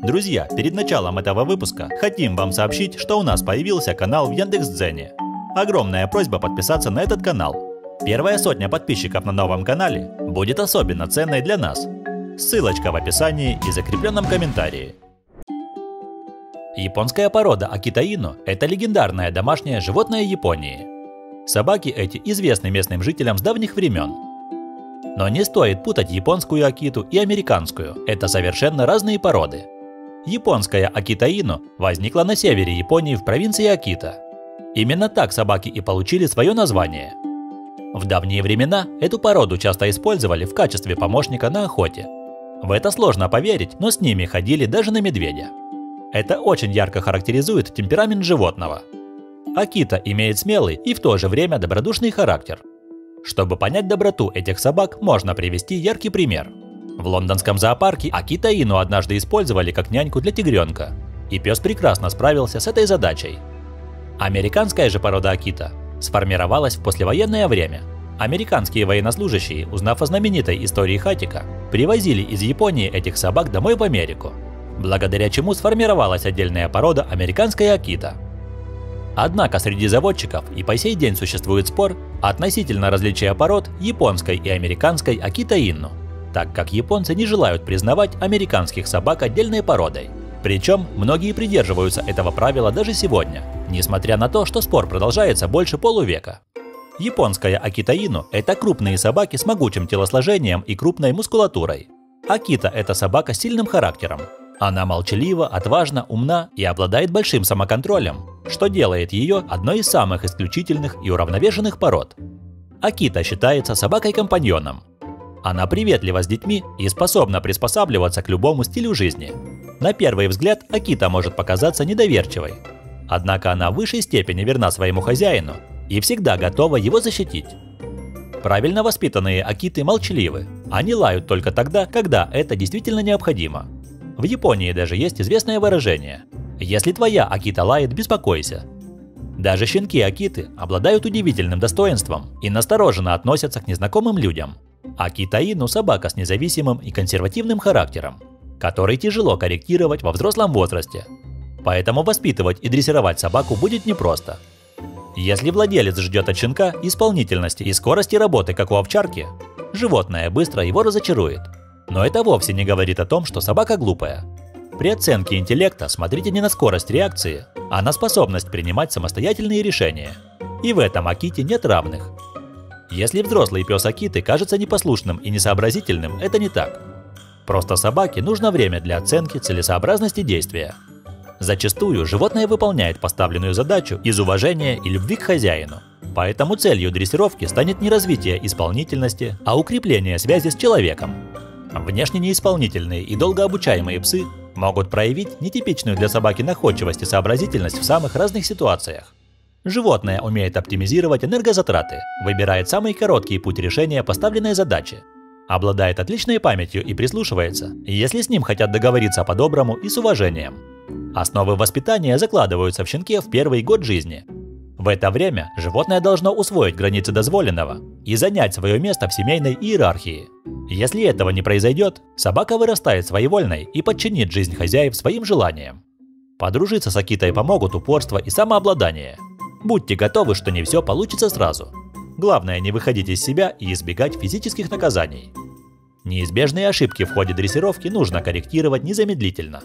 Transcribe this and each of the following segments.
Друзья, перед началом этого выпуска хотим вам сообщить, что у нас появился канал в Яндекс.Дзене. Огромная просьба подписаться на этот канал. Первая сотня подписчиков на новом канале будет особенно ценной для нас. Ссылочка в описании и закрепленном комментарии. Японская порода Акита-Ину – это легендарное домашнее животное Японии. Собаки эти известны местным жителям с давних времен. Но не стоит путать японскую акиту и американскую – это совершенно разные породы. Японская Акита-Ину возникла на севере Японии в провинции Акита. Именно так собаки и получили свое название. В давние времена эту породу часто использовали в качестве помощника на охоте. В это сложно поверить, но с ними ходили даже на медведя. Это очень ярко характеризует темперамент животного. Акита имеет смелый и в то же время добродушный характер. Чтобы понять доброту этих собак, можно привести яркий пример. В лондонском зоопарке Акита-Ину однажды использовали как няньку для тигренка, и пес прекрасно справился с этой задачей. Американская же порода акита сформировалась в послевоенное время. Американские военнослужащие, узнав о знаменитой истории Хатико, привозили из Японии этих собак домой в Америку, благодаря чему сформировалась отдельная порода американская акита. Однако среди заводчиков и по сей день существует спор относительно различия пород японской и американской Акита-Ину, так как японцы не желают признавать американских собак отдельной породой. Причем многие придерживаются этого правила даже сегодня, несмотря на то, что спор продолжается больше полувека. Японская Акита-Ину – это крупные собаки с могучим телосложением и крупной мускулатурой. Акита – это собака с сильным характером. Она молчалива, отважна, умна и обладает большим самоконтролем, что делает ее одной из самых исключительных и уравновешенных пород. Акита считается собакой-компаньоном. Она приветлива с детьми и способна приспосабливаться к любому стилю жизни. На первый взгляд акита может показаться недоверчивой. Однако она в высшей степени верна своему хозяину и всегда готова его защитить. Правильно воспитанные акиты молчаливы. Они лают только тогда, когда это действительно необходимо. В Японии даже есть известное выражение: «Если твоя акита лает, беспокойся». Даже щенки акиты обладают удивительным достоинством и настороженно относятся к незнакомым людям. Акита-Ину – собака с независимым и консервативным характером, который тяжело корректировать во взрослом возрасте. Поэтому воспитывать и дрессировать собаку будет непросто. Если владелец ждет от щенка исполнительности и скорости работы, как у овчарки, животное быстро его разочарует. Но это вовсе не говорит о том, что собака глупая. При оценке интеллекта смотрите не на скорость реакции, а на способность принимать самостоятельные решения. И в этом аките нет равных. Если взрослый пес акиты кажется непослушным и несообразительным, это не так. Просто собаке нужно время для оценки целесообразности действия. Зачастую животное выполняет поставленную задачу из уважения и любви к хозяину. Поэтому целью дрессировки станет не развитие исполнительности, а укрепление связи с человеком. Внешне неисполнительные и долго обучаемые псы могут проявить нетипичную для собаки находчивость и сообразительность в самых разных ситуациях. Животное умеет оптимизировать энергозатраты, выбирает самый короткий путь решения поставленной задачи, обладает отличной памятью и прислушивается, если с ним хотят договориться по-доброму и с уважением. Основы воспитания закладываются в щенке в первый год жизни. В это время животное должно усвоить границы дозволенного и занять свое место в семейной иерархии. Если этого не произойдет, собака вырастает своевольной и подчинит жизнь хозяев своим желаниям. Подружиться с акитой помогут упорство и самообладание. Будьте готовы, что не все получится сразу. Главное не выходить из себя и избегать физических наказаний. Неизбежные ошибки в ходе дрессировки нужно корректировать незамедлительно.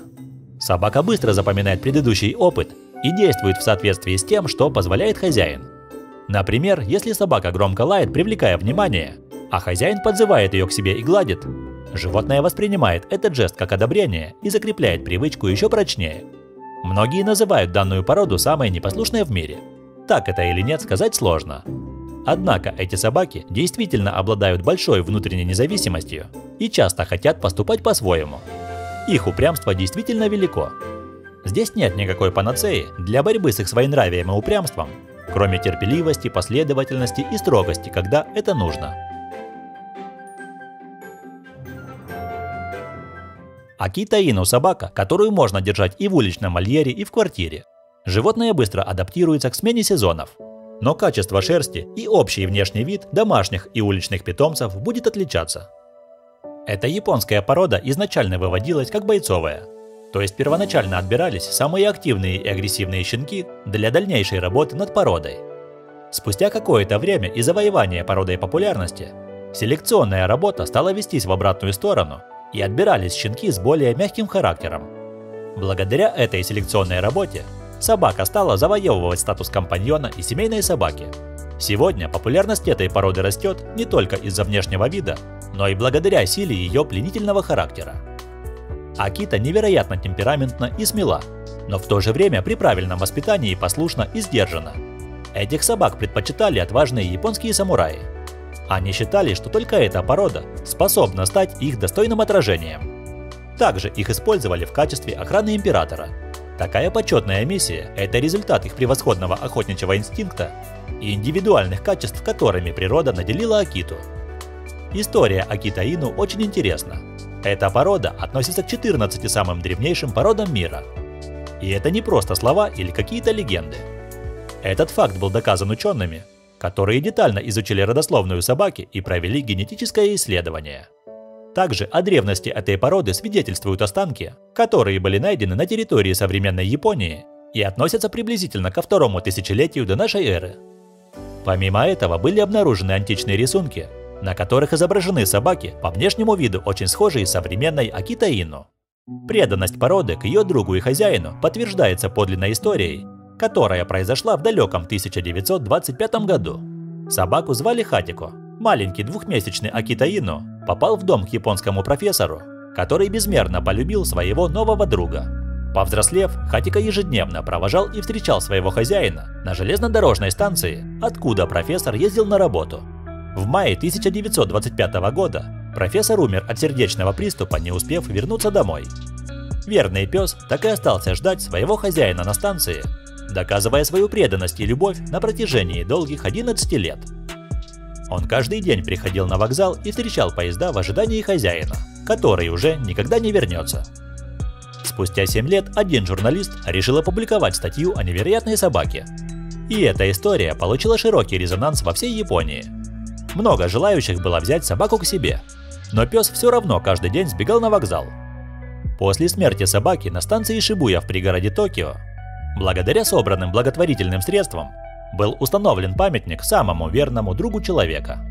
Собака быстро запоминает предыдущий опыт и действует в соответствии с тем, что позволяет хозяин. Например, если собака громко лает, привлекая внимание, а хозяин подзывает ее к себе и гладит, животное воспринимает этот жест как одобрение и закрепляет привычку еще прочнее. Многие называют данную породу самой непослушной в мире. Так это или нет, сказать сложно. Однако эти собаки действительно обладают большой внутренней независимостью и часто хотят поступать по-своему. Их упрямство действительно велико. Здесь нет никакой панацеи для борьбы с их своенравием и упрямством, кроме терпеливости, последовательности и строгости, когда это нужно. Акита-Ину – собака, которую можно держать и в уличном вольере, и в квартире. Животное быстро адаптируется к смене сезонов. Но качество шерсти и общий внешний вид домашних и уличных питомцев будет отличаться. Эта японская порода изначально выводилась как бойцовая. То есть первоначально отбирались самые активные и агрессивные щенки для дальнейшей работы над породой. Спустя какое-то время и завоевания породой популярности, селекционная работа стала вестись в обратную сторону и отбирались щенки с более мягким характером. Благодаря этой селекционной работе собака стала завоевывать статус компаньона и семейной собаки. Сегодня популярность этой породы растет не только из-за внешнего вида, но и благодаря силе ее пленительного характера. Акита невероятно темпераментна и смела, но в то же время при правильном воспитании послушна и сдержана. Этих собак предпочитали отважные японские самураи. Они считали, что только эта порода способна стать их достойным отражением. Также их использовали в качестве охраны императора. Такая почетная миссия – это результат их превосходного охотничьего инстинкта и индивидуальных качеств, которыми природа наделила Акиту. История Акита Ину очень интересна. Эта порода относится к 14 самым древнейшим породам мира. И это не просто слова или какие-то легенды. Этот факт был доказан учеными, которые детально изучили родословную собаки и провели генетическое исследование. Также о древности этой породы свидетельствуют останки, которые были найдены на территории современной Японии и относятся приблизительно ко второму тысячелетию до нашей эры. Помимо этого были обнаружены античные рисунки, на которых изображены собаки по внешнему виду очень схожие с современной Акита Ину. Преданность породы к ее другу и хозяину подтверждается подлинной историей, которая произошла в далеком 1925 году. Собаку звали Хатико. Маленький двухмесячный Акита Ину попал в дом к японскому профессору, который безмерно полюбил своего нового друга. Повзрослев, Хатико ежедневно провожал и встречал своего хозяина на железнодорожной станции, откуда профессор ездил на работу. В мае 1925 года профессор умер от сердечного приступа, не успев вернуться домой. Верный пес так и остался ждать своего хозяина на станции, доказывая свою преданность и любовь на протяжении долгих 11 лет. Он каждый день приходил на вокзал и встречал поезда в ожидании хозяина, который уже никогда не вернется. Спустя 7 лет один журналист решил опубликовать статью о невероятной собаке. И эта история получила широкий резонанс во всей Японии. Много желающих было взять собаку к себе, но пес все равно каждый день сбегал на вокзал. После смерти собаки на станции Шибуя в пригороде Токио, благодаря собранным благотворительным средствам, был установлен памятник самому верному другу человека.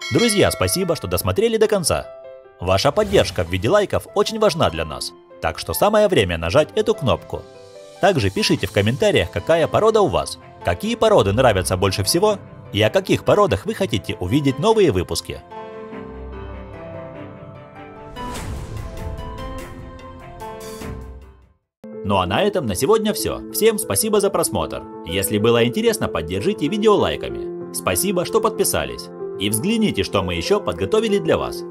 Друзья, спасибо, что досмотрели до конца. Ваша поддержка в виде лайков очень важна для нас, так что самое время нажать эту кнопку. Также пишите в комментариях, какая порода у вас, какие породы нравятся больше всего и о каких породах вы хотите увидеть новые выпуски. Ну а на этом на сегодня все. Всем спасибо за просмотр. Если было интересно, поддержите видео лайками. Спасибо, что подписались. И взгляните, что мы еще подготовили для вас.